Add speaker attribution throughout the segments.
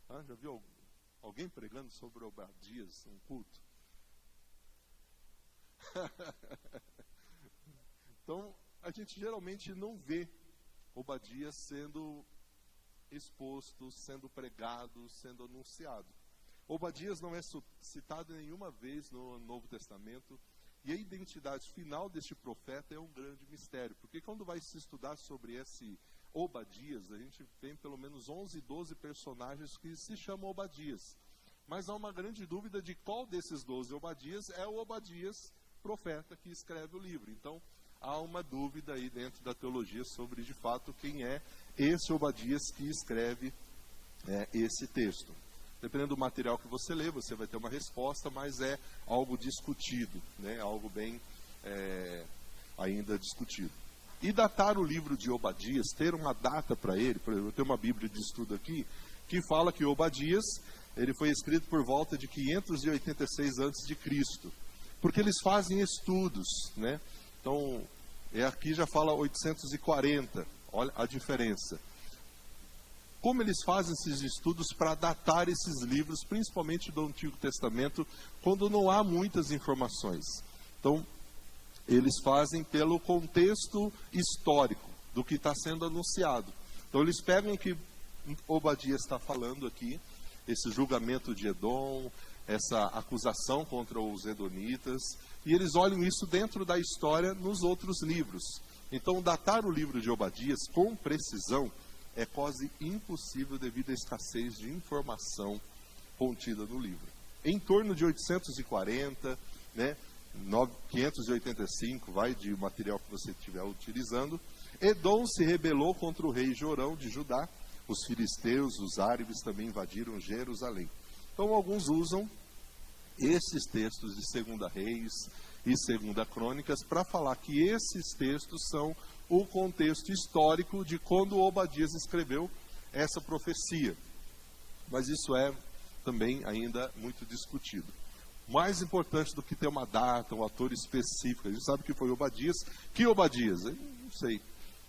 Speaker 1: Já viu alguém pregando sobre Obadias, um culto? Então, a gente geralmente não vê Obadias sendo exposto, sendo pregado, sendo anunciado. Obadias não é citado nenhuma vez no Novo Testamento, e a identidade final deste profeta é um grande mistério, porque quando vai se estudar sobre esse Obadias, a gente tem pelo menos 11, 12 personagens que se chamam Obadias, mas há uma grande dúvida de qual desses 12 Obadias é o Obadias profeta que escreve o livro. Então, há uma dúvida aí dentro da teologia sobre, de fato, quem é esse Obadias que escreve esse texto. Dependendo do material que você lê, você vai ter uma resposta, mas é algo discutido, né? Algo bem ainda discutido. E datar o livro de Obadias, ter uma data para ele, por exemplo, eu tenho uma Bíblia de estudo aqui, que fala que Obadias, ele foi escrito por volta de 586 a.C., porque eles fazem estudos, né? Então, aqui já fala 840, olha a diferença. Como eles fazem esses estudos para datar esses livros, principalmente do Antigo Testamento, quando não há muitas informações? Então, eles fazem pelo contexto histórico do que está sendo anunciado. Então, eles pegam o que Obadias está falando aqui, esse julgamento de Edom, essa acusação contra os edonitas, e eles olham isso dentro da história nos outros livros. Então, datar o livro de Obadias com precisão é quase impossível devido à escassez de informação contida no livro. Em torno de 840, né, 585, vai de material que você estiver utilizando, Edom se rebelou contra o rei Jorão de Judá. Os filisteus, os árabes também invadiram Jerusalém. Então, alguns usam esses textos de 2 Reis e 2 Crônicas para falar que esses textos são o contexto histórico de quando Obadias escreveu essa profecia. Mas isso é também ainda muito discutido. Mais importante do que ter uma data, um autor específico, a gente sabe que foi Obadias. Que Obadias? Eu não sei.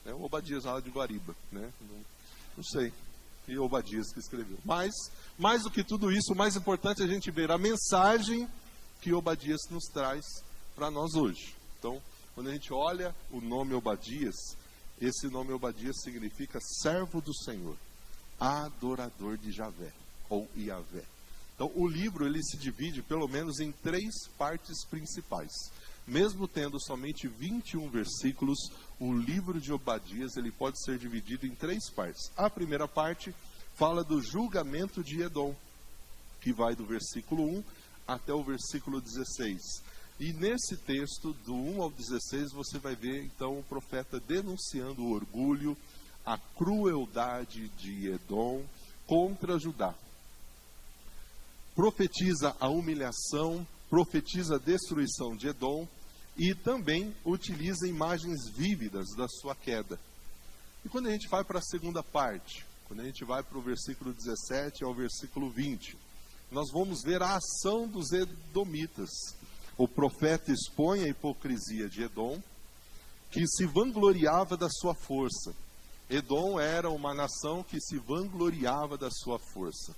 Speaker 1: É o Obadias lá de Guariba, né? Não sei. E Obadias que escreveu. Mas, mais do que tudo isso, o mais importante é a gente ver a mensagem que Obadias nos traz para nós hoje. Então, quando a gente olha o nome Obadias, esse nome Obadias significa servo do Senhor, adorador de Javé, ou Iavé. Então, o livro ele se divide pelo menos em 3 partes principais. Mesmo tendo somente 21 versículos, o livro de Obadias ele pode ser dividido em 3 partes. A primeira parte fala do julgamento de Edom, que vai do versículo 1 até o versículo 16. E nesse texto, do 1 ao 16, você vai ver, então, o profeta denunciando o orgulho, a crueldade de Edom contra Judá. Profetiza a humilhação, profetiza a destruição de Edom e também utiliza imagens vívidas da sua queda. E quando a gente vai para a segunda parte, quando a gente vai para o versículo 17 ao versículo 20, nós vamos ver a ação dos edomitas. O profeta expõe a hipocrisia de Edom, que se vangloriava da sua força. Edom era uma nação que se vangloriava da sua força.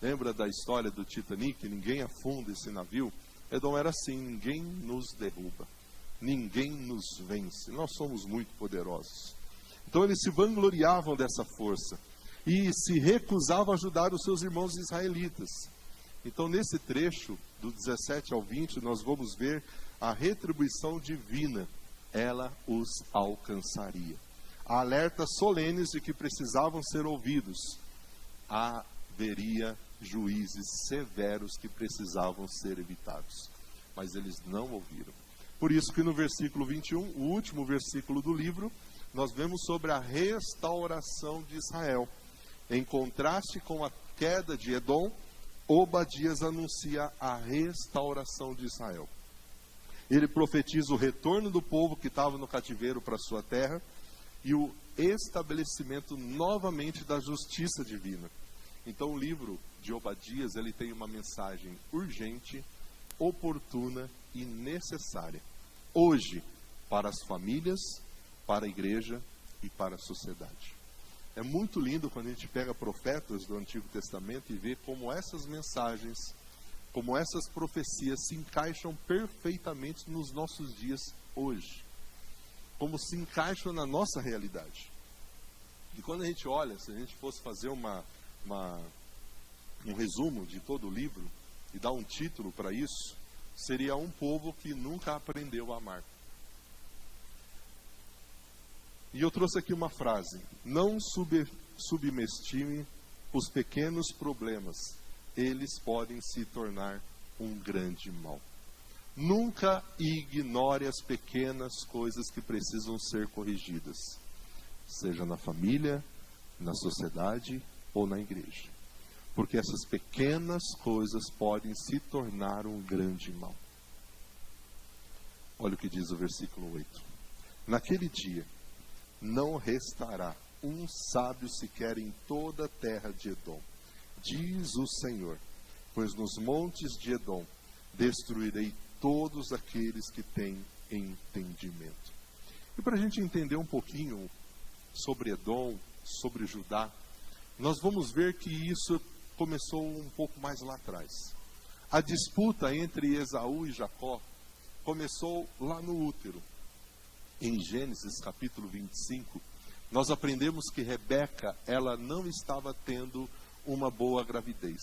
Speaker 1: Lembra da história do Titanic? Ninguém afunda esse navio. Edom era assim, ninguém nos derruba, ninguém nos vence, nós somos muito poderosos. Então eles se vangloriavam dessa força e se recusavam a ajudar os seus irmãos israelitas. Então nesse trecho, do 17 ao 20, nós vamos ver a retribuição divina, ela os alcançaria. Há alertas solenes de que precisavam ser ouvidos. Haveria juízes severos que precisavam ser evitados, mas eles não ouviram. Por isso que no versículo 21, o último versículo do livro, nós vemos sobre a restauração de Israel. Em contraste com a queda de Edom, Obadias anuncia a restauração de Israel. Ele profetiza o retorno do povo que estava no cativeiro para a sua terra e o estabelecimento novamente da justiça divina. Então o livro de Obadias, ele tem uma mensagem urgente, oportuna e necessária. Hoje, para as famílias, para a igreja e para a sociedade. É muito lindo quando a gente pega profetas do Antigo Testamento e vê como essas mensagens, como essas profecias se encaixam perfeitamente nos nossos dias hoje. Como se encaixam na nossa realidade. E quando a gente olha, se a gente fosse fazer um resumo de todo o livro e dar um título para isso, seria um povo que nunca aprendeu a amar. E eu trouxe aqui uma frase: não subestime os pequenos problemas, eles podem se tornar um grande mal. Nunca ignore as pequenas coisas que precisam ser corrigidas, seja na família, na sociedade ou na igreja. Porque essas pequenas coisas podem se tornar um grande mal. Olha o que diz o versículo 8. Naquele dia, não restará um sábio sequer em toda a terra de Edom, diz o Senhor, pois nos montes de Edom destruirei todos aqueles que têm entendimento. E para a gente entender um pouquinho sobre Edom, sobre Judá, nós vamos ver que isso começou um pouco mais lá atrás. A disputa entre Esaú e Jacó começou lá no útero. Em Gênesis capítulo 25, nós aprendemos que Rebeca, ela não estava tendo uma boa gravidez.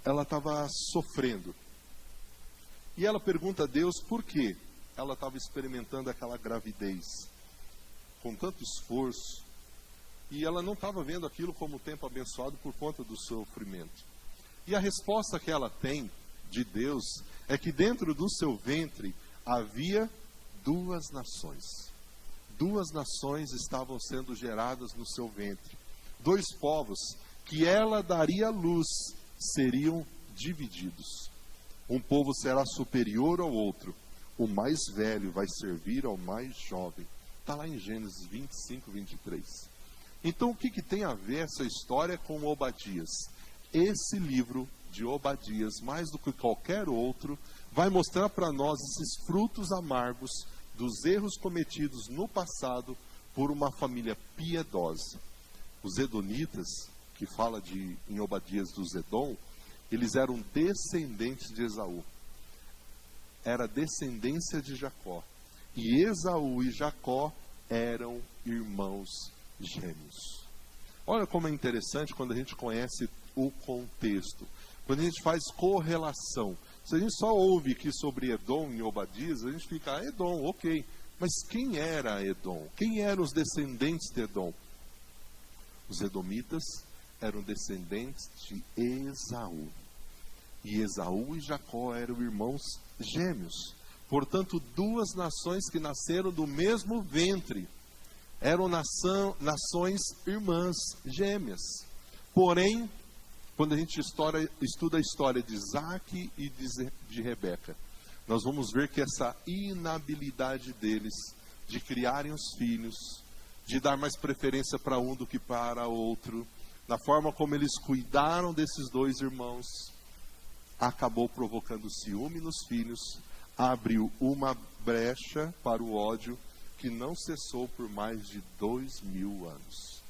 Speaker 1: Ela estava sofrendo. E ela pergunta a Deus por que ela estava experimentando aquela gravidez com tanto esforço. E ela não estava vendo aquilo como tempo abençoado por conta do sofrimento. E a resposta que ela tem de Deus é que dentro do seu ventre havia duas nações. Duas nações estavam sendo geradas no seu ventre. Dois povos que ela daria luz seriam divididos. Um povo será superior ao outro. O mais velho vai servir ao mais jovem. Está lá em Gênesis 25, 23. Então, o que tem a ver essa história com Obadias? Esse livro de Obadias, mais do que qualquer outro, vai mostrar para nós esses frutos amargos dos erros cometidos no passado por uma família piedosa. Os edonitas, que fala em Obadias dos Edom, eles eram descendentes de Esaú. Era descendência de Jacó. E Esaú e Jacó eram irmãos gêmeos. Olha como é interessante quando a gente conhece o contexto. Quando a gente faz correlação. Se a gente só ouve aqui sobre Edom e Obadias, a gente fica, Edom, ok. Mas quem era Edom? Quem eram os descendentes de Edom? Os edomitas eram descendentes de Esaú. E Esaú e Jacó eram irmãos gêmeos. Portanto, duas nações que nasceram do mesmo ventre. Eram nações irmãs gêmeas. Porém, quando a gente estuda a história de Isaac e de Rebeca, nós vamos ver que essa inabilidade deles de criarem os filhos, de dar mais preferência para um do que para outro, na forma como eles cuidaram desses dois irmãos, acabou provocando ciúme nos filhos, abriu uma brecha para o ódio que não cessou por mais de 2000 anos.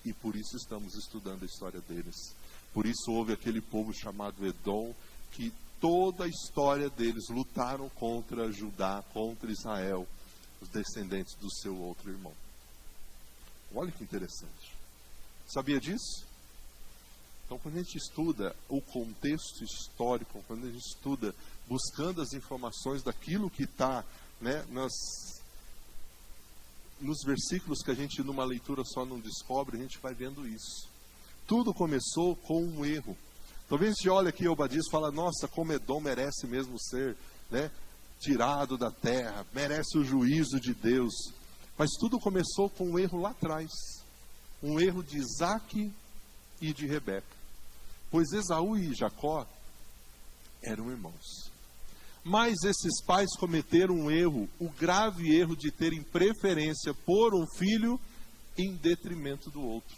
Speaker 1: E por isso estamos estudando a história deles. Por isso houve aquele povo chamado Edom, que toda a história deles lutaram contra Judá, contra Israel, os descendentes do seu outro irmão. Olha que interessante. Sabia disso? Então, quando a gente estuda o contexto histórico, quando a gente estuda buscando as informações daquilo que está, né, nos versículos que a gente numa leitura só não descobre, a gente vai vendo isso. Tudo começou com um erro. Talvez a gente olhe aqui Obadias e fala, nossa, como Edom merece mesmo ser, né, tirado da terra, merece o juízo de Deus. Mas tudo começou com um erro lá atrás. Um erro de Isaac e de Rebeca. Pois Esaú e Jacó eram irmãos. Mas esses pais cometeram um erro, o grave erro de terem preferência por um filho em detrimento do outro.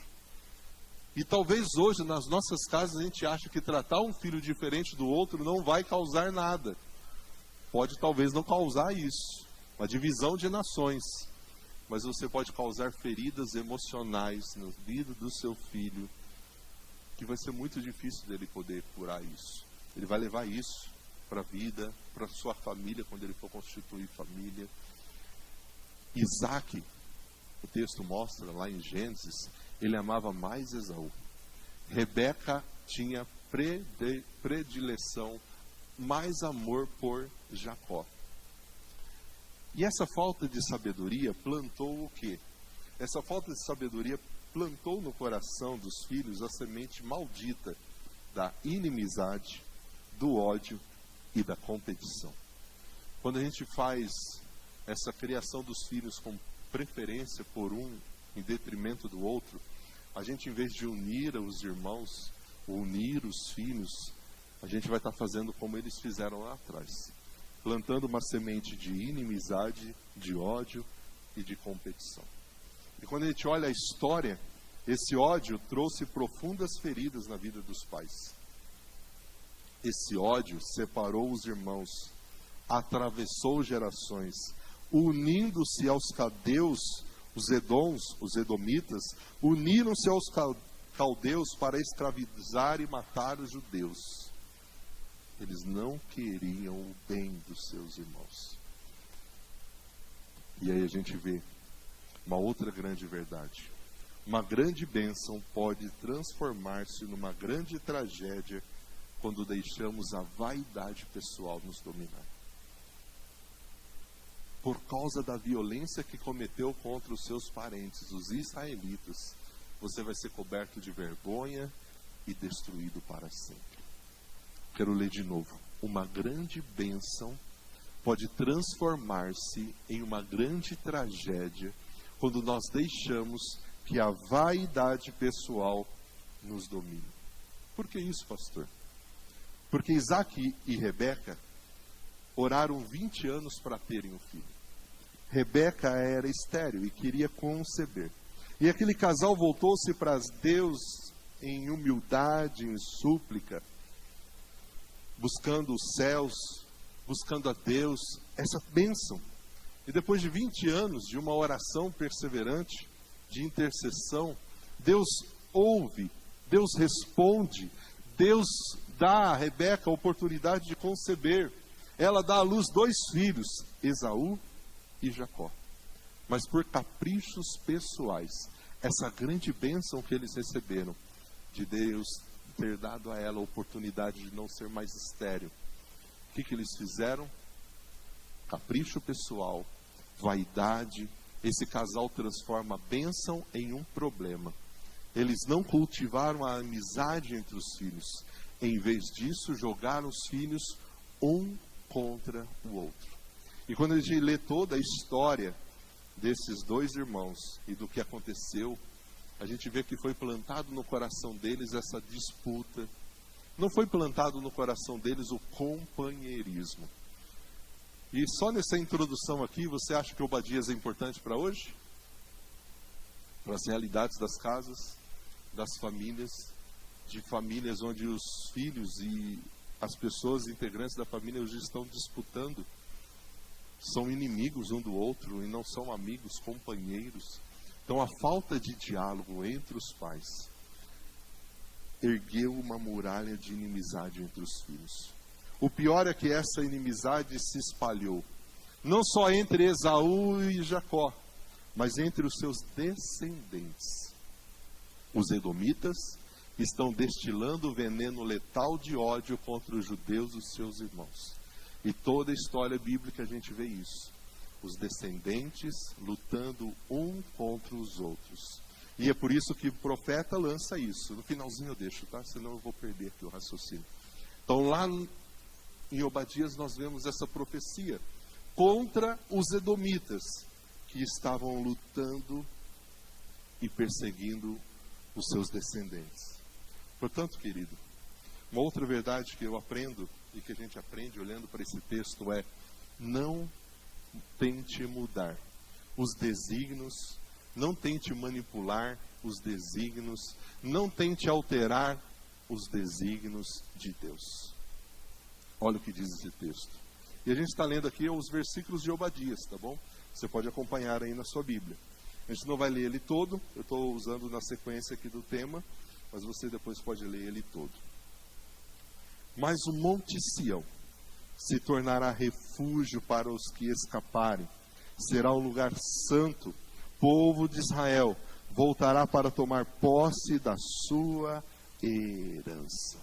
Speaker 1: E talvez hoje, nas nossas casas, a gente acha que tratar um filho diferente do outro não vai causar nada. Pode talvez não causar isso, uma divisão de nações. mas você pode causar feridas emocionais na vida do seu filho, que vai ser muito difícil dele poder curar isso. Ele vai levar isso para a vida, para a sua família, quando ele for constituir família. Isaac, o texto mostra lá em Gênesis, ele amava mais Esaú. Rebeca tinha predileção, mais amor por Jacó. E essa falta de sabedoria plantou o quê? Essa falta de sabedoria plantou no coração dos filhos a semente maldita da inimizade, do ódio e da competição. Quando a gente faz essa criação dos filhos com preferência por um em detrimento do outro, a gente, em vez de unir os irmãos, unir os filhos, a gente vai estar fazendo como eles fizeram lá atrás, plantando uma semente de inimizade, de ódio e de competição. E quando a gente olha a história, esse ódio trouxe profundas feridas na vida dos pais. Esse ódio separou os irmãos, atravessou gerações, unindo-se aos caldeus, os edoms, os edomitas, uniram-se aos caldeus para escravizar e matar os judeus. Eles não queriam o bem dos seus irmãos. E aí a gente vê uma outra grande verdade. Uma grande bênção pode transformar-se numa grande tragédia quando deixamos a vaidade pessoal nos dominar. Por causa da violência que cometeu contra os seus parentes, os israelitas, você vai ser coberto de vergonha e destruído para sempre. Quero ler de novo. Uma grande bênção pode transformar-se em uma grande tragédia quando nós deixamos que a vaidade pessoal nos domine. Por que isso, pastor? Porque Isaac e Rebeca oraram 20 anos para terem um filho. Rebeca era estéril e queria conceber. E aquele casal voltou-se para Deus em humildade, em súplica, buscando os céus, buscando a Deus essa bênção. E depois de 20 anos de uma oração perseverante, de intercessão, Deus ouve, Deus responde, Deus dá a Rebeca a oportunidade de conceber. Ela dá à luz 2 filhos, Esaú e Jacó. Mas por caprichos pessoais, essa grande bênção que eles receberam, de Deus ter dado a ela a oportunidade de não ser mais estéril, o que eles fizeram? Capricho pessoal, vaidade. Esse casal transforma a bênção em um problema. Eles não cultivaram a amizade entre os filhos. Em vez disso, jogaram os filhos um contra o outro. E quando a gente lê toda a história desses 2 irmãos e do que aconteceu, a gente vê que foi plantado no coração deles essa disputa. Não foi plantado no coração deles o companheirismo. E só nessa introdução aqui, você acha que Obadias é importante para hoje? Para as realidades das casas, das famílias, de famílias onde os filhos e as pessoas integrantes da família hoje estão disputando, são inimigos um do outro e não são amigos, companheiros. Então a falta de diálogo entre os pais ergueu uma muralha de inimizade entre os filhos. O pior é que essa inimizade se espalhou, não só entre Esaú e Jacó, mas entre os seus descendentes. Os edomitas estão destilando veneno letal de ódio contra os judeus, os seus irmãos. E toda a história bíblica a gente vê isso. Os descendentes lutando um contra os outros. E é por isso que o profeta lança isso. No finalzinho eu deixo, tá? Senão eu vou perder aqui o raciocínio. Então lá em Obadias nós vemos essa profecia contra os edomitas, que estavam lutando e perseguindo os seus descendentes. Portanto, querido, uma outra verdade que eu aprendo e que a gente aprende olhando para esse texto é: não tente mudar os desígnios, não tente manipular os desígnios, não tente alterar os desígnios de Deus. Olha o que diz esse texto. E a gente está lendo aqui os versículos de Obadias, tá bom? Você pode acompanhar aí na sua Bíblia. A gente não vai ler ele todo, eu estou usando na sequência aqui do tema, mas você depois pode ler ele todo. Mas o Monte Sião se tornará refúgio para os que escaparem. Será um lugar santo. Povo de Israel voltará para tomar posse da sua herança.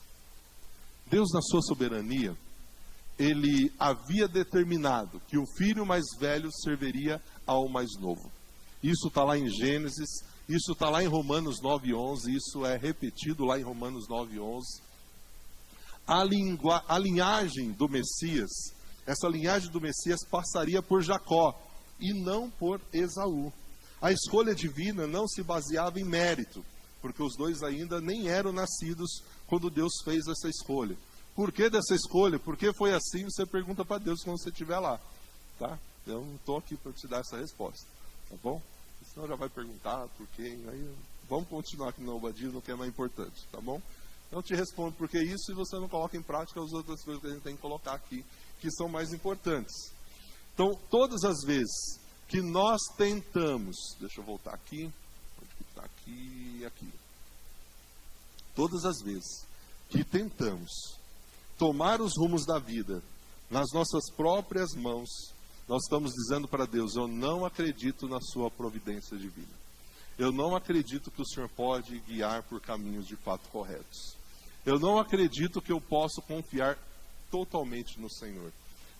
Speaker 1: Deus, na sua soberania, Ele havia determinado que o filho mais velho serviria ao mais novo. Isso está lá em Gênesis, isso está lá em Romanos 9:11, isso é repetido lá em Romanos 9:11. A linhagem do Messias, essa linhagem do Messias passaria por Jacó e não por Esaú. A escolha divina não se baseava em mérito, porque os dois ainda nem eram nascidos quando Deus fez essa escolha. Por que dessa escolha? Por que foi assim? Você pergunta para Deus quando você estiver lá, tá? Eu não estou aqui para te dar essa resposta, tá bom? Senão já vai perguntar por quê. Aí vamos continuar aqui no Obadias, no que é mais importante, tá bom? Eu te respondo por que isso e você não coloca em prática as outras coisas que a gente tem que colocar aqui, que são mais importantes. Então, todas as vezes que nós tentamos, deixa eu voltar aqui, onde que está aqui e aqui. Todas as vezes que tentamos tomar os rumos da vida nas nossas próprias mãos, nós estamos dizendo para Deus: eu não acredito na sua providência divina. Eu não acredito que o Senhor pode guiar por caminhos de fato corretos. Eu não acredito que eu posso confiar totalmente no Senhor.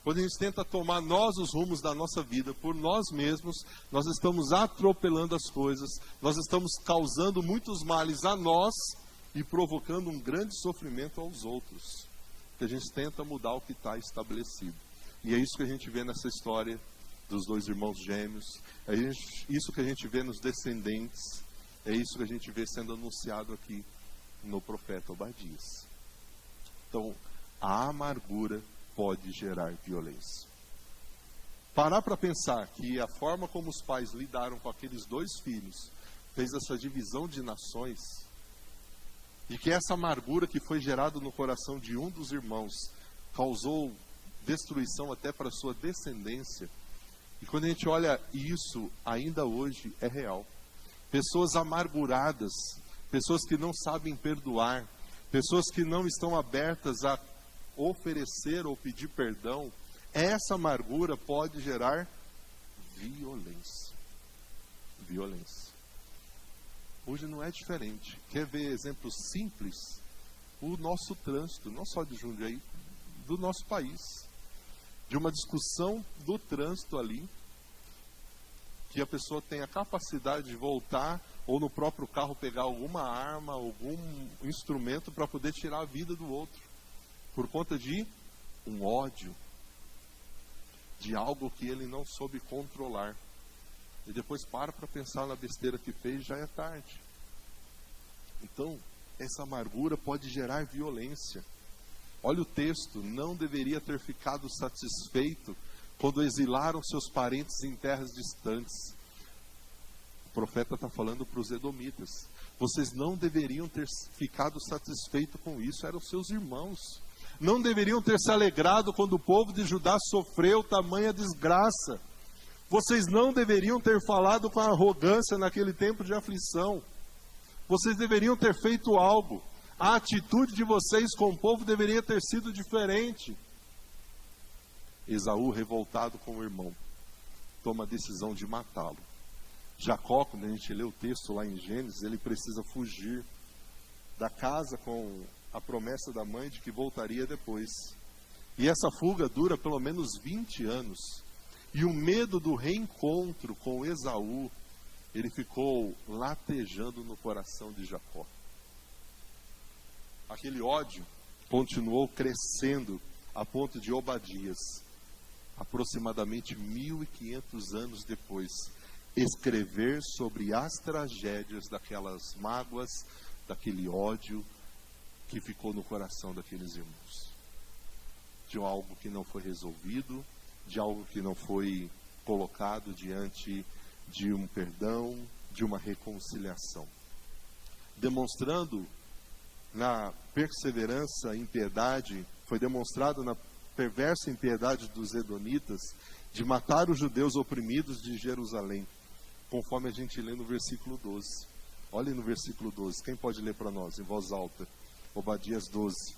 Speaker 1: Quando a gente tenta tomar nós os rumos da nossa vida por nós mesmos, nós estamos atropelando as coisas, nós estamos causando muitos males a nós e provocando um grande sofrimento aos outros. Porque a gente tenta mudar o que está estabelecido. E é isso que a gente vê nessa história dos dois irmãos gêmeos, é isso que a gente vê nos descendentes, é isso que a gente vê sendo anunciado aqui no profeta Obadias. Então, a amargura pode gerar violência. Parar para pensar que a forma como os pais lidaram com aqueles dois filhos fez essa divisão de nações, e que essa amargura que foi gerada no coração de um dos irmãos causou destruição até para a sua descendência. E quando a gente olha isso, ainda hoje é real. Pessoas amarguradas, pessoas que não sabem perdoar, pessoas que não estão abertas a oferecer ou pedir perdão, essa amargura pode gerar violência. Violência. Hoje não é diferente. Quer ver exemplos simples? O nosso trânsito, não só de Jundiaí, do nosso país. De uma discussão do trânsito ali, que a pessoa tem a capacidade de voltar, ou no próprio carro pegar alguma arma, algum instrumento para poder tirar a vida do outro, por conta de um ódio, de algo que ele não soube controlar. E depois para pensar na besteira que fez, já é tarde. Então, essa amargura pode gerar violência. Olha o texto: não deveria ter ficado satisfeito quando exilaram seus parentes em terras distantes. O profeta está falando para os edomitas: vocês não deveriam ter ficado satisfeitos com isso, eram seus irmãos. Não deveriam ter se alegrado quando o povo de Judá sofreu tamanha desgraça. Vocês não deveriam ter falado com arrogância naquele tempo de aflição. Vocês deveriam ter feito algo. A atitude de vocês com o povo deveria ter sido diferente. Esaú, revoltado com o irmão, toma a decisão de matá-lo. Jacó, quando a gente lê o texto lá em Gênesis, ele precisa fugir da casa com a promessa da mãe de que voltaria depois. E essa fuga dura pelo menos 20 anos. E o medo do reencontro com Esaú, ele ficou latejando no coração de Jacó. Aquele ódio continuou crescendo a ponto de Obadias, aproximadamente 1500 anos depois, escrever sobre as tragédias daquelas mágoas, daquele ódio que ficou no coração daqueles irmãos. De algo que não foi resolvido, de algo que não foi colocado diante de um perdão, de uma reconciliação. Demonstrando na perseverança em piedade, foi demonstrado na perversa impiedade dos edomitas, de matar os judeus oprimidos de Jerusalém, conforme a gente lê no versículo 12. Olhem no versículo 12. Quem pode ler para nós, em voz alta? Obadias 12.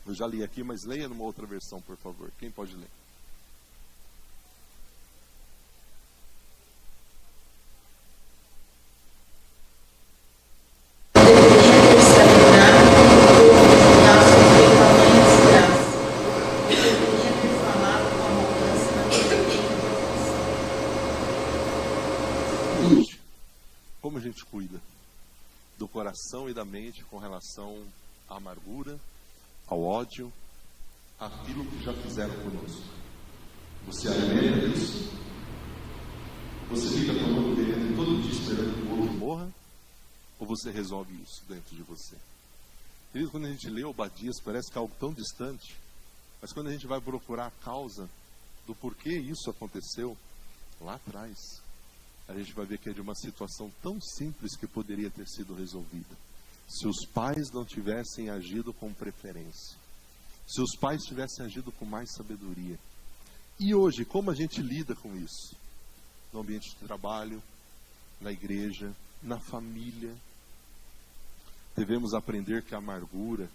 Speaker 1: Eu já li aqui, mas leia numa outra versão, por favor. Quem pode ler? Como a gente cuida do coração e da mente com relação à amargura, ao ódio, aquilo que já fizeram conosco? Você alimenta isso? Você fica tomando veneno todo dia esperando que o outro morra? Ou você resolve isso dentro de você? Querido, quando a gente lê Obadias, parece que é algo tão distante, mas quando a gente vai procurar a causa do porquê isso aconteceu, lá atrás, a gente vai ver que é de uma situação tão simples que poderia ter sido resolvida. Se os pais não tivessem agido com preferência, se os pais tivessem agido com mais sabedoria. E hoje, como a gente lida com isso? No ambiente de trabalho, na igreja, na família. Devemos aprender que a amargura,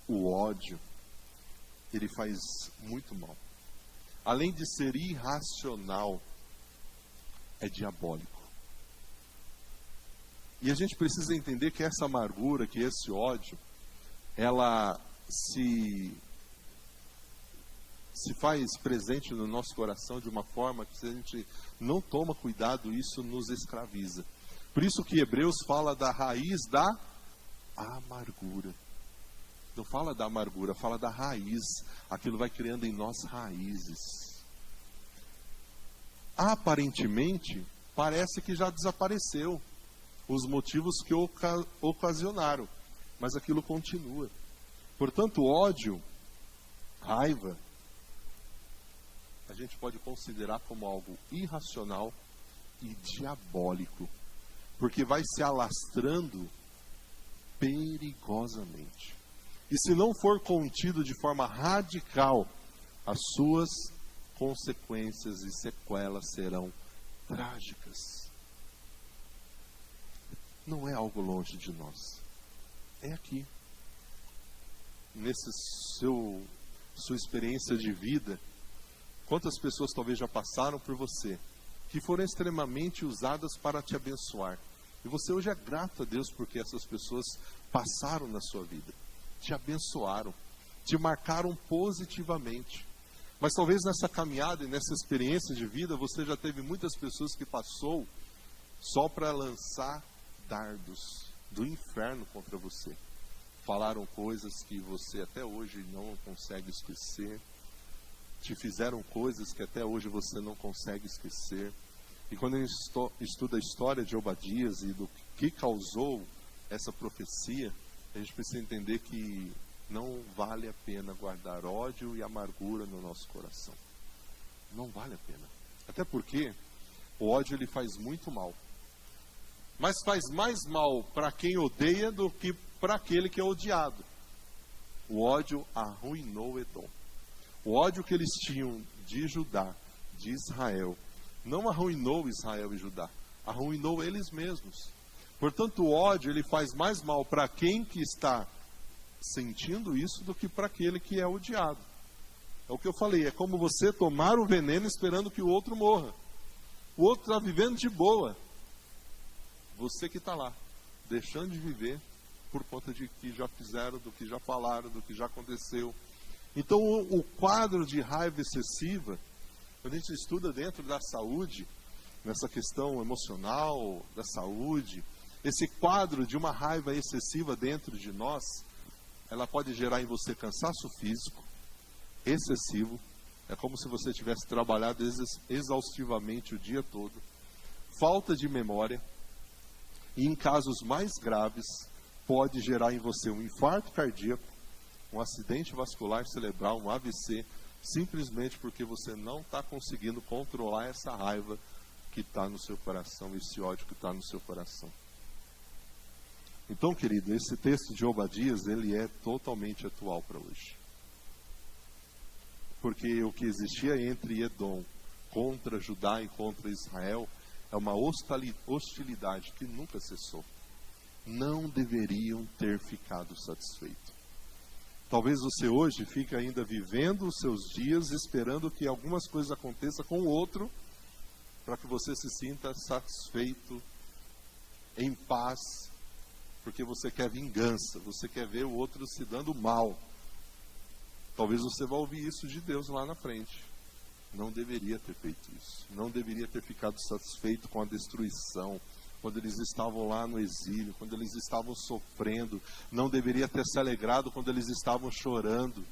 Speaker 1: o ódio, ele faz muito mal. Além de ser irracional, é diabólico. E a gente precisa entender que essa amargura, que esse ódio, ela se faz presente no nosso coração de uma forma que, se a gente não toma cuidado, isso nos escraviza. Por isso que Hebreus fala da raiz da amargura. Não fala da amargura, fala da raiz. Aquilo vai criando em nós raízes. Aparentemente, parece que já desapareceu os motivos que ocasionaram, mas aquilo continua. Portanto, ódio, raiva, a gente pode considerar como algo irracional e diabólico, porque vai se alastrando perigosamente. E se não for contido de forma radical, as suas consequências e sequelas serão trágicas. Não é algo longe de nós. É aqui. Nessa sua experiência de vida, quantas pessoas talvez já passaram por você, que foram extremamente usadas para te abençoar. E você hoje é grato a Deus porque essas pessoas passaram na sua vida. Te abençoaram. Te marcaram positivamente. Mas talvez nessa caminhada e nessa experiência de vida, você já teve muitas pessoas que passou só para lançar dardos do inferno contra você. Falaram coisas que você até hoje não consegue esquecer. Te fizeram coisas que até hoje você não consegue esquecer. E quando a gente estuda a história de Obadias e do que causou essa profecia, a gente precisa entender que não vale a pena guardar ódio e amargura no nosso coração. Não vale a pena. Até porque o ódio ele faz muito mal. Mas faz mais mal para quem odeia do que para aquele que é odiado. O ódio arruinou Edom. O ódio que eles tinham de Judá, de Israel, não arruinou Israel e Judá. Arruinou eles mesmos. Portanto, o ódio ele faz mais mal para quem que está sentindo isso do que para aquele que é odiado. É o que eu falei, é como você tomar o veneno esperando que o outro morra. O outro está vivendo de boa. Você que está lá, deixando de viver por conta de que já fizeram, do que já falaram, do que já aconteceu. Então o quadro de raiva excessiva, quando a gente estuda dentro da saúde, nessa questão emocional, da saúde, esse quadro de uma raiva excessiva dentro de nós, ela pode gerar em você cansaço físico, excessivo, é como se você tivesse trabalhado exaustivamente o dia todo, falta de memória, e em casos mais graves, pode gerar em você um infarto cardíaco, um acidente vascular cerebral, um AVC, simplesmente porque você não está conseguindo controlar essa raiva que está no seu coração, esse ódio que está no seu coração. Então, querido, esse texto de Obadias, ele é totalmente atual para hoje. Porque o que existia entre Edom contra Judá e contra Israel é uma hostilidade que nunca cessou. Não deveriam ter ficado satisfeitos. Talvez você hoje fique ainda vivendo os seus dias esperando que algumas coisas aconteçam com o outro para que você se sinta satisfeito, em paz, porque você quer vingança, você quer ver o outro se dando mal. Talvez você vá ouvir isso de Deus lá na frente. Não deveria ter feito isso. Não deveria ter ficado satisfeito com a destruição, quando eles estavam lá no exílio, quando eles estavam sofrendo. Não deveria ter se alegrado quando eles estavam chorando.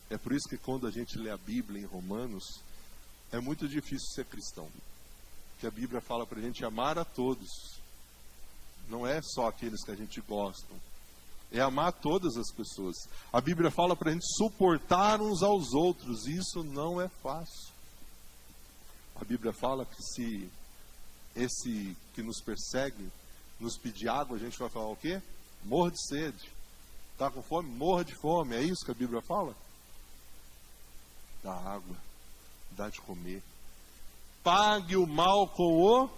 Speaker 1: É por isso que quando a gente lê a Bíblia em Romanos, é muito difícil ser cristão. Que a Bíblia fala para a gente amar a todos. Não é só aqueles que a gente gosta. É amar todas as pessoas. A Bíblia fala para a gente suportar uns aos outros. Isso não é fácil. A Bíblia fala que se esse que nos persegue nos pedir água, a gente vai falar o quê? Morra de sede. Está com fome? Morra de fome. É isso que a Bíblia fala? Dá água. Dá de comer. Pague o mal com o...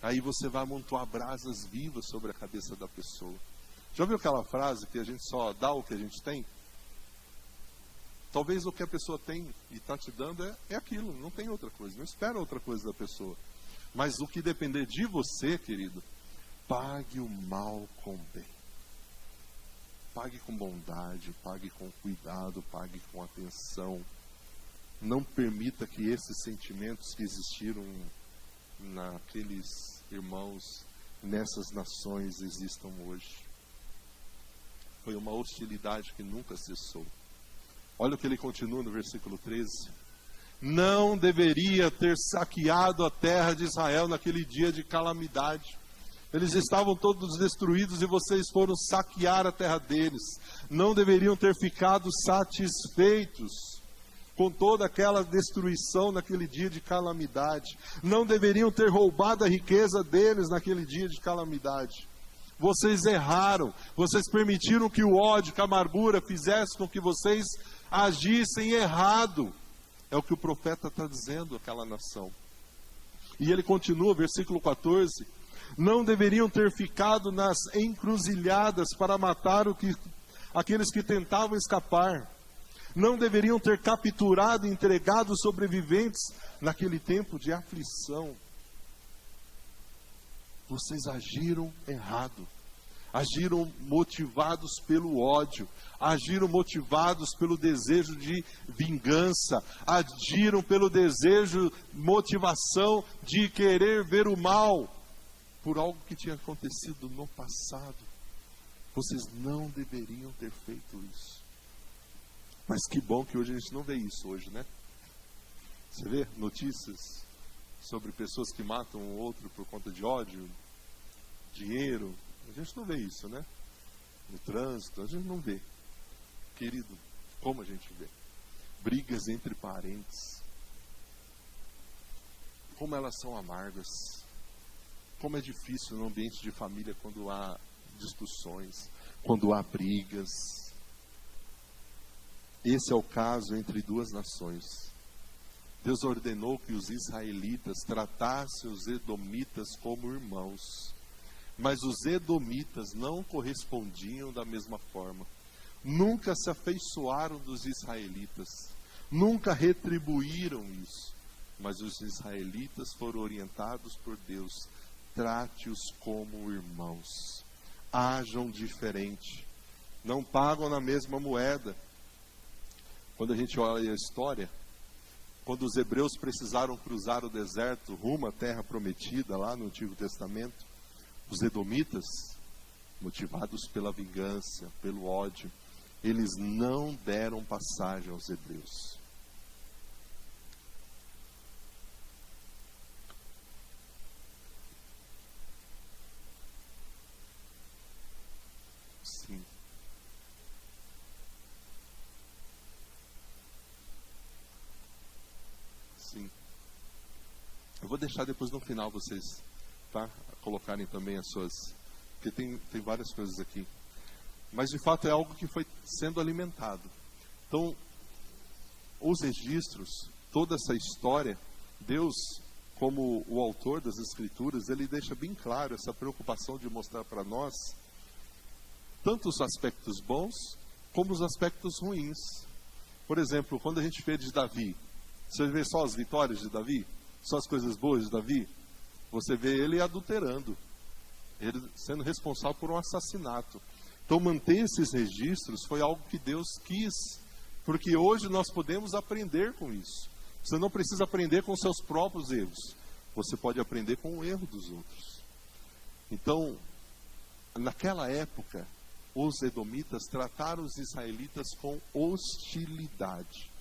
Speaker 1: Aí você vai amontoar brasas vivas sobre a cabeça da pessoa. Já ouviu aquela frase que a gente só dá o que a gente tem? Talvez o que a pessoa tem e está te dando é aquilo, não tem outra coisa, não espera outra coisa da pessoa. Mas o que depender de você, querido, pague o mal com bem. Pague com bondade, pague com cuidado, pague com atenção. Não permita que esses sentimentos que existiram naqueles irmãos, nessas nações, existam hoje. Foi uma hostilidade que nunca cessou. Olha o que ele continua no versículo 13. Não deveria ter saqueado a terra de Israel naquele dia de calamidade. Eles estavam todos destruídos e vocês foram saquear a terra deles. Não deveriam ter ficado satisfeitos com toda aquela destruição naquele dia de calamidade. Não deveriam ter roubado a riqueza deles naquele dia de calamidade. Vocês erraram, vocês permitiram que o ódio, que a amargura fizesse com que vocês agissem errado. É o que o profeta está dizendo àquela nação. E ele continua, versículo 14. Não deveriam ter ficado nas encruzilhadas para matar aqueles que tentavam escapar. Não deveriam ter capturado e entregado os sobreviventes naquele tempo de aflição. Vocês agiram errado. Agiram motivados pelo ódio. Agiram motivados pelo desejo de vingança. Agiram pelo desejo, motivação de querer ver o mal por algo que tinha acontecido no passado. Vocês não deveriam ter feito isso. Mas que bom que hoje a gente não vê isso hoje, né? Você vê notícias sobre pessoas que matam o outro por conta de ódio, dinheiro. A gente não vê isso, né? No trânsito, a gente não vê. Querido, como a gente vê? Brigas entre parentes. Como elas são amargas. Como é difícil no ambiente de família quando há discussões, quando há brigas. Esse é o caso entre duas nações. Deus ordenou que os israelitas tratassem os edomitas como irmãos. Mas os edomitas não correspondiam da mesma forma. Nunca se afeiçoaram dos israelitas. Nunca retribuíram isso. Mas os israelitas foram orientados por Deus. Trate-os como irmãos. Ajam diferente. Não pagam na mesma moeda. Quando a gente olha a história, quando os hebreus precisaram cruzar o deserto rumo à terra prometida lá no Antigo Testamento, os edomitas, motivados pela vingança, pelo ódio, eles não deram passagem aos hebreus. Sim. Sim. Eu vou deixar depois no final vocês, tá? Colocarem também as suas... Porque tem várias coisas aqui. Mas de fato é algo que foi sendo alimentado. Então, os registros toda essa história, Deus, como o autor das Escrituras, ele deixa bem claro essa preocupação de mostrar para nós tanto os aspectos bons como os aspectos ruins. Por exemplo, quando a gente vê de Davi, você vê só as vitórias de Davi, só as coisas boas de Davi, você vê ele adulterando, ele sendo responsável por um assassinato. Então manter esses registros foi algo que Deus quis, porque hoje nós podemos aprender com isso. Você não precisa aprender com seus próprios erros, você pode aprender com o erro dos outros. Então, naquela época, os edomitas trataram os israelitas com hostilidade.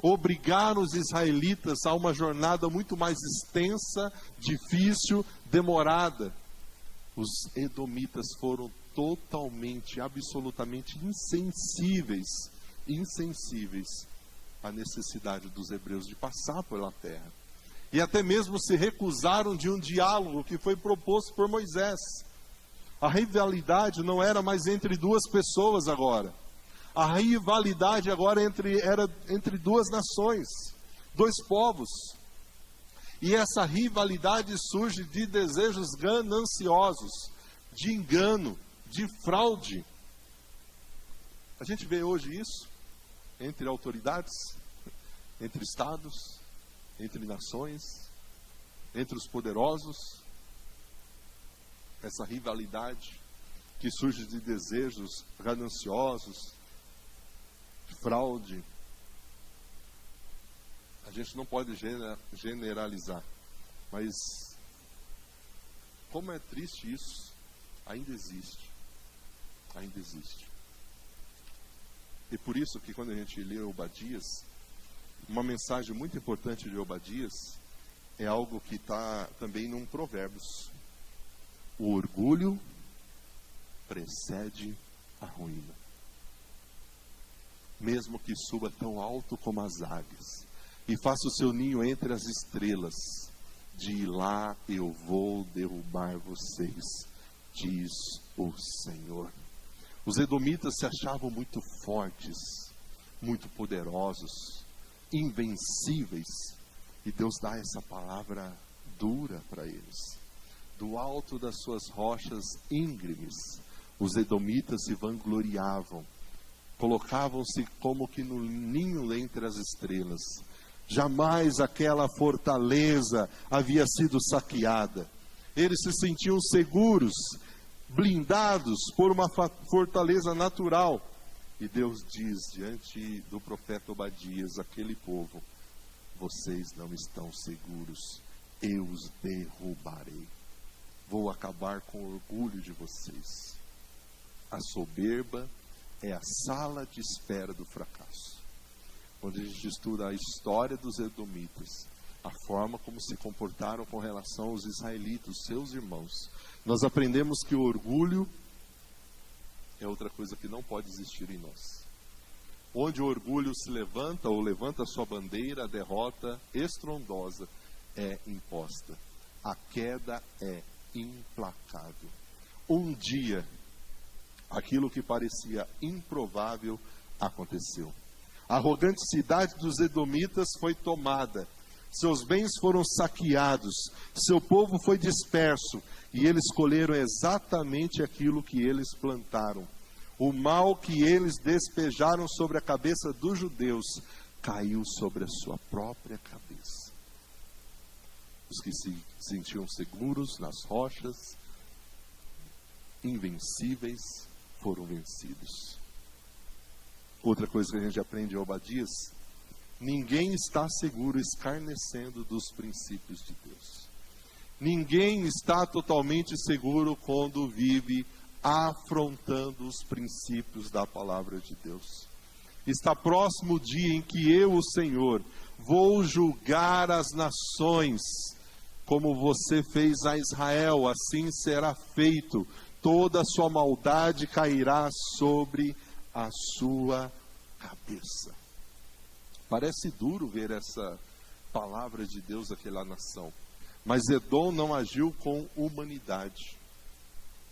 Speaker 1: Obrigaram os israelitas a uma jornada muito mais extensa, difícil, demorada. Os edomitas foram totalmente, absolutamente insensíveis à necessidade dos hebreus de passar pela terra. E até mesmo se recusaram de um diálogo que foi proposto por Moisés. A rivalidade não era mais entre duas pessoas agora. A rivalidade agora era entre duas nações, dois povos. E essa rivalidade surge de desejos gananciosos, de engano, de fraude. A gente vê hoje isso entre autoridades, entre estados, entre nações, entre os poderosos. Essa rivalidade que surge de desejos gananciosos, de fraude. A gente não pode generalizar, mas como é triste isso, ainda existe. E por isso que quando a gente lê Obadias, uma mensagem muito importante de Obadias é algo que está também num Provérbios. O orgulho precede a ruína. Mesmo que suba tão alto como as águias e faça o seu ninho entre as estrelas, de lá eu vou derrubar vocês, diz o Senhor. Os edomitas se achavam muito fortes, muito poderosos, invencíveis, e Deus dá essa palavra dura para eles. Do alto das suas rochas íngremes, os edomitas se vangloriavam, colocavam-se como que no ninho entre as estrelas. Jamais aquela fortaleza havia sido saqueada. Eles se sentiam seguros, blindados por uma fortaleza natural. E Deus diz diante do profeta Obadias, aquele povo: vocês não estão seguros, eu os derrubarei. Vou acabar com o orgulho de vocês. A soberba é a sala de espera do fracasso. Quando a gente estuda a história dos edomitas, a forma como se comportaram com relação aos israelitas, seus irmãos, nós aprendemos que o orgulho é outra coisa que não pode existir em nós. Onde o orgulho se levanta ou levanta a sua bandeira, a derrota estrondosa é imposta. A queda é implacável. Um dia, aquilo que parecia improvável aconteceu. A arrogante cidade dos edomitas foi tomada, seus bens foram saqueados, seu povo foi disperso, e eles colheram exatamente aquilo que eles plantaram. O mal que eles despejaram sobre a cabeça dos judeus caiu sobre a sua própria cabeça. Os que se sentiam seguros nas rochas, invencíveis, foram vencidos. Outra coisa que a gente aprende em Obadias: ninguém está seguro escarnecendo dos princípios de Deus. Ninguém está totalmente seguro quando vive afrontando os princípios da palavra de Deus. Está próximo o dia em que eu, o Senhor, vou julgar as nações. Como você fez a Israel, assim será feito. Toda a sua maldade cairá sobre a sua cabeça. Parece duro ver essa palavra de Deus àquela nação. Mas Edom não agiu com humanidade.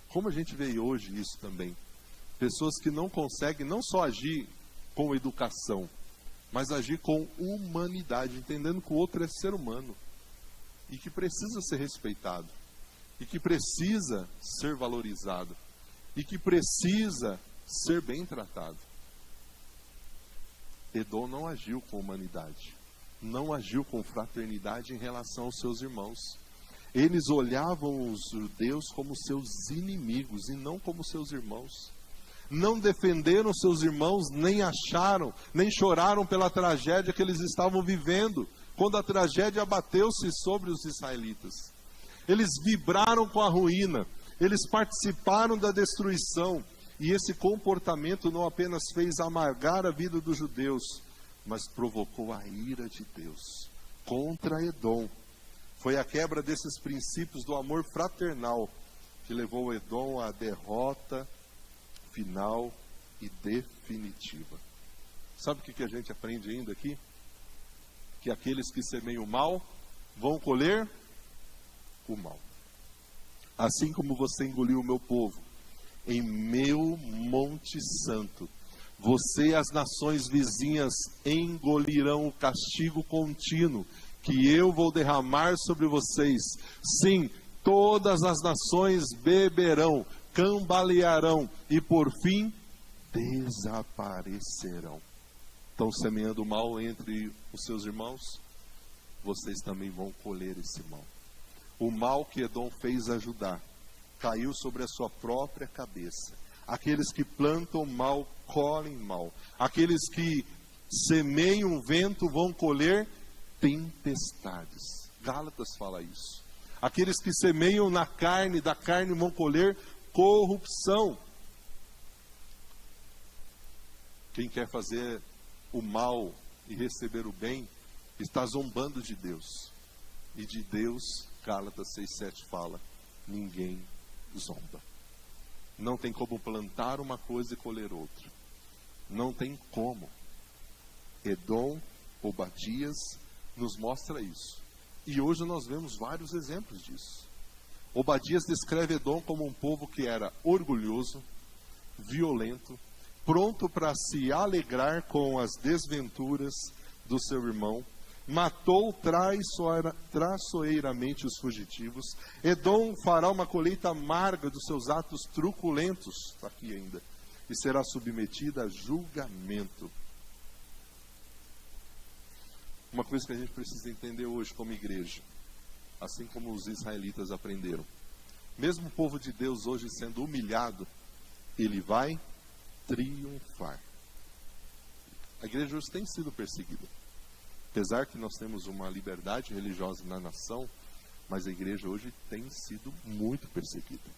Speaker 1: Como a gente vê hoje isso também. Pessoas que não conseguem não só agir com educação, mas agir com humanidade, entendendo que o outro é ser humano e que precisa ser respeitado, e que precisa ser valorizado, e que precisa ser bem tratado. Edom não agiu com humanidade, não agiu com fraternidade em relação aos seus irmãos. Eles olhavam os judeus como seus inimigos e não como seus irmãos. Não defenderam seus irmãos, nem acharam, nem choraram pela tragédia que eles estavam vivendo, quando a tragédia abateu-se sobre os israelitas. Eles vibraram com a ruína, eles participaram da destruição, e esse comportamento não apenas fez amargar a vida dos judeus, mas provocou a ira de Deus contra Edom. Foi a quebra desses princípios do amor fraternal que levou Edom à derrota final e definitiva. Sabe o que a gente aprende ainda aqui? Que aqueles que semeiam o mal vão colher o mal. Assim como você engoliu o meu povo em meu monte santo, você e as nações vizinhas engolirão o castigo contínuo que eu vou derramar sobre vocês. Sim, todas as nações beberão, cambalearão e por fim desaparecerão. Estão semeando mal entre os seus irmãos? Vocês também vão colher esse mal. O mal que Edom fez a Judá caiu sobre a sua própria cabeça. Aqueles que plantam mal, colhem mal. Aqueles que semeiam vento vão colher tempestades. Gálatas fala isso. Aqueles que semeiam na carne, da carne vão colher corrupção. Quem quer fazer o mal e receber o bem, está zombando de Deus. E de Deus, Gálatas 6,7 fala, ninguém zomba. Não tem como plantar uma coisa e colher outra. Não tem como. Edom, Obadias, nos mostra isso. E hoje nós vemos vários exemplos disso. Obadias descreve Edom como um povo que era orgulhoso, violento, pronto para se alegrar com as desventuras do seu irmão, matou traiçoeiramente os fugitivos. Edom fará uma colheita amarga dos seus atos truculentos, está aqui ainda, e será submetida a julgamento. Uma coisa que a gente precisa entender hoje como igreja, assim como os israelitas aprenderam. Mesmo o povo de Deus hoje sendo humilhado, ele vai triunfar. A igreja hoje tem sido perseguida. Apesar que nós temos uma liberdade religiosa na nação, mas a igreja hoje tem sido muito perseguida.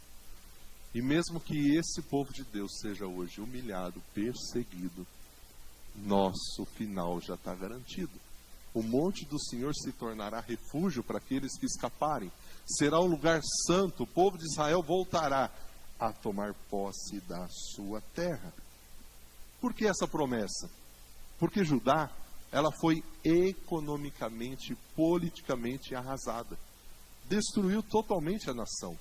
Speaker 1: E mesmo que esse povo de Deus seja hoje humilhado, perseguido, nosso final já está garantido. O monte do Senhor se tornará refúgio para aqueles que escaparem. Será um lugar santo. O povo de Israel voltará a tomar posse da sua terra. Por que essa promessa? Porque Judá, ela foi economicamente, politicamente arrasada. Destruiu totalmente a nação.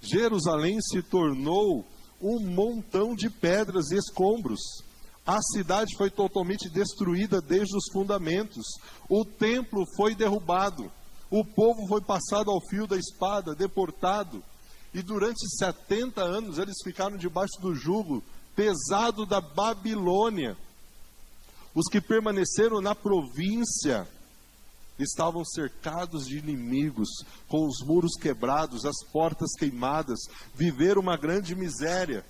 Speaker 1: Jerusalém se tornou um montão de pedras e escombros. A cidade foi totalmente destruída desde os fundamentos. O templo foi derrubado. O povo foi passado ao fio da espada, deportado. E durante 70 anos eles ficaram debaixo do jugo pesado da Babilônia. Os que permaneceram na província estavam cercados de inimigos, com os muros quebrados, as portas queimadas, viveram uma grande miséria.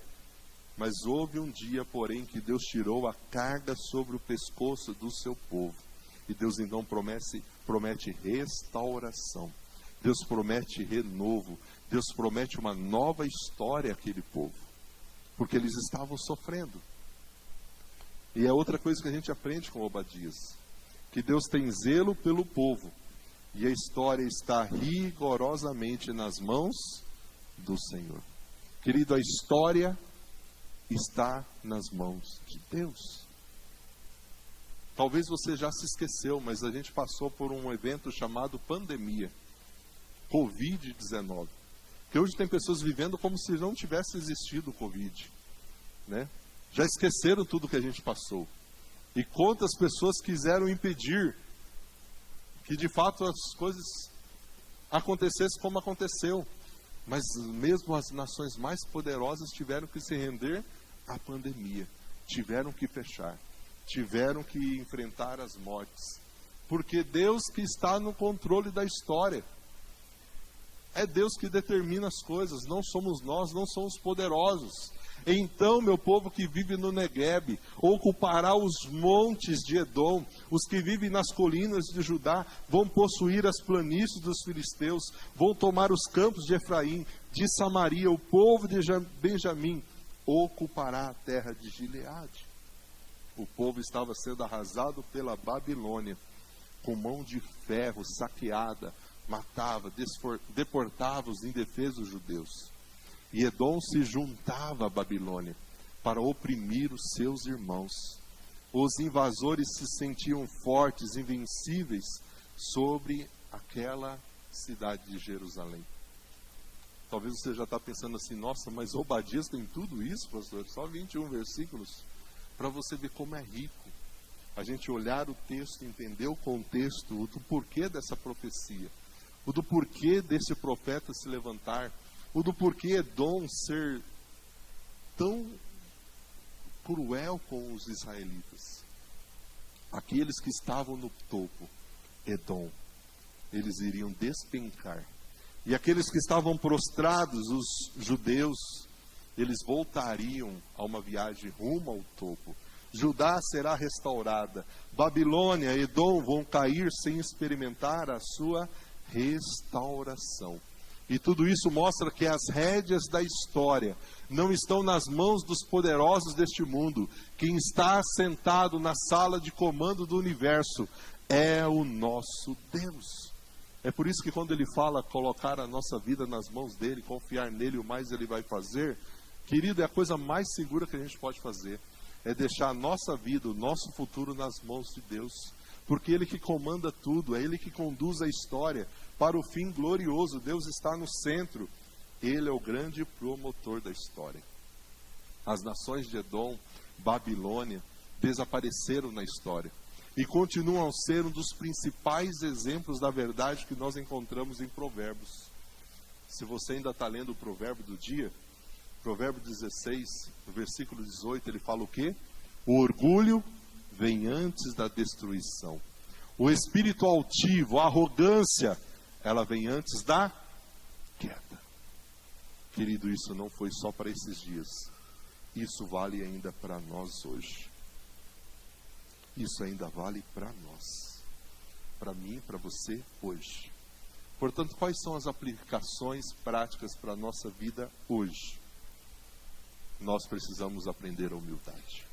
Speaker 1: Mas houve um dia, porém, que Deus tirou a carga sobre o pescoço do seu povo. E Deus então promete restauração. Deus promete renovo. Deus promete uma nova história àquele povo. Porque eles estavam sofrendo. E é outra coisa que a gente aprende com Obadias. Que Deus tem zelo pelo povo. E a história está rigorosamente nas mãos do Senhor. Querido, a história está nas mãos de Deus. Talvez você já se esqueceu, mas a gente passou por um evento chamado pandemia, Covid-19. Que hoje tem pessoas vivendo como se não tivesse existido o Covid, né? Já esqueceram tudo que a gente passou. E quantas pessoas quiseram impedir que de fato as coisas acontecessem como aconteceu. Mas mesmo as nações mais poderosas tiveram que se render à pandemia. Tiveram que fechar. Tiveram que enfrentar as mortes. Porque Deus que está no controle da história. É Deus que determina as coisas, não somos nós, não somos poderosos. Então, meu povo que vive no Neguebe, ocupará os montes de Edom, os que vivem nas colinas de Judá, vão possuir as planícies dos filisteus, vão tomar os campos de Efraim, de Samaria, o povo de Benjamim, ocupará a terra de Gileade. O povo estava sendo arrasado pela Babilônia, com mão de ferro, saqueada, matava, deportava os indefesos judeus. E Edom se juntava à Babilônia para oprimir os seus irmãos. Os invasores se sentiam fortes, invencíveis sobre aquela cidade de Jerusalém. Talvez você já está pensando assim, nossa, mas Obadias tem tudo isso, pastor? Só 21 versículos, para você ver como é rico. A gente olhar o texto, entender o contexto, o do porquê dessa profecia, o do porquê desse profeta se levantar, o do porquê Edom ser tão cruel com os israelitas. Aqueles que estavam no topo, Edom, eles iriam despencar. E aqueles que estavam prostrados, os judeus, eles voltariam a uma viagem rumo ao topo. Judá será restaurada. Babilônia, Edom vão cair sem experimentar a sua restauração. E tudo isso mostra que as rédeas da história não estão nas mãos dos poderosos deste mundo. Quem está sentado na sala de comando do universo é o nosso Deus. É por isso que quando ele fala colocar a nossa vida nas mãos dele, confiar nele, o mais ele vai fazer, querido, é a coisa mais segura que a gente pode fazer. É deixar a nossa vida, o nosso futuro nas mãos de Deus. Porque Ele que comanda tudo, é Ele que conduz a história para o fim glorioso. Deus está no centro. Ele é o grande promotor da história. As nações de Edom, Babilônia, desapareceram na história. E continuam a ser um dos principais exemplos da verdade que nós encontramos em Provérbios. Se você ainda está lendo o provérbio do dia, Provérbio 16, no versículo 18, ele fala o quê? O orgulho vem antes da destruição. O espírito altivo, a arrogância, ela vem antes da queda. Querido, isso não foi só para esses dias. Isso vale ainda para nós hoje. Isso ainda vale para nós. Para mim, para você, hoje. Portanto, quais são as aplicações práticas para a nossa vida hoje? Nós precisamos aprender a humildade.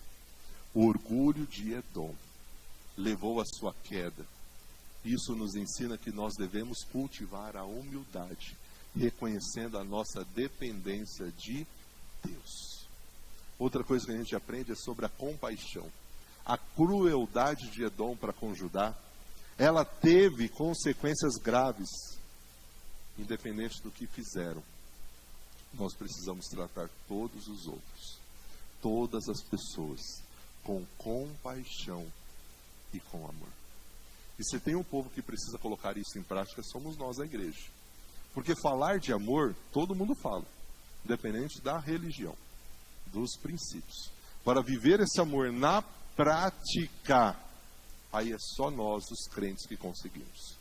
Speaker 1: O orgulho de Edom levou à sua queda. Isso nos ensina que nós devemos cultivar a humildade, reconhecendo a nossa dependência de Deus. Outra coisa que a gente aprende é sobre a compaixão. A crueldade de Edom para com Judá, ela teve consequências graves, independente do que fizeram. Nós precisamos tratar todos os outros, todas as pessoas, com compaixão e com amor. E se tem um povo que precisa colocar isso em prática, somos nós, a igreja. Porque falar de amor, todo mundo fala, independente da religião, dos princípios. Para viver esse amor na prática, aí é só nós, os crentes, que conseguimos.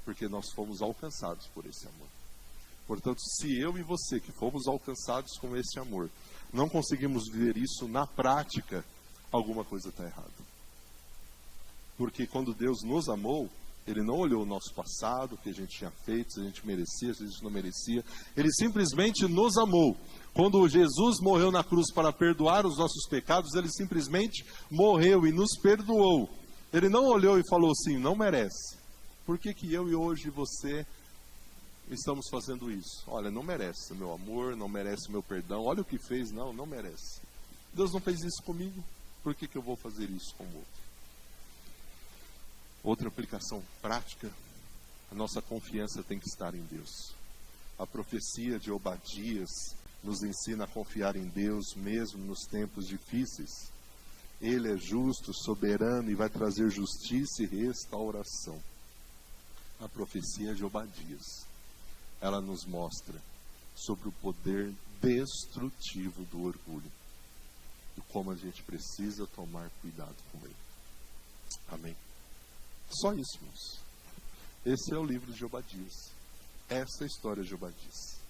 Speaker 1: Porque nós fomos alcançados por esse amor. Portanto, se eu e você, que fomos alcançados com esse amor, não conseguimos viver isso na prática, alguma coisa está errada. Porque quando Deus nos amou, Ele não olhou o nosso passado, o que a gente tinha feito, se a gente merecia, se a gente não merecia. Ele simplesmente nos amou. Quando Jesus morreu na cruz para perdoar os nossos pecados, Ele simplesmente morreu e nos perdoou. Ele não olhou e falou assim, não merece. Por que que eu e hoje você estamos fazendo isso? Olha, não merece meu amor, não merece meu perdão. Olha o que fez, não merece. Deus não fez isso comigo, por que que eu vou fazer isso com o outro? Outra aplicação prática, a nossa confiança tem que estar em Deus. A profecia de Obadias nos ensina a confiar em Deus mesmo nos tempos difíceis. Ele é justo, soberano e vai trazer justiça e restauração. A profecia de Obadias, ela nos mostra sobre o poder destrutivo do orgulho e como a gente precisa tomar cuidado com ele. Amém? Só isso, irmãos. Esse é o livro de Obadias. Essa é a história de Obadias.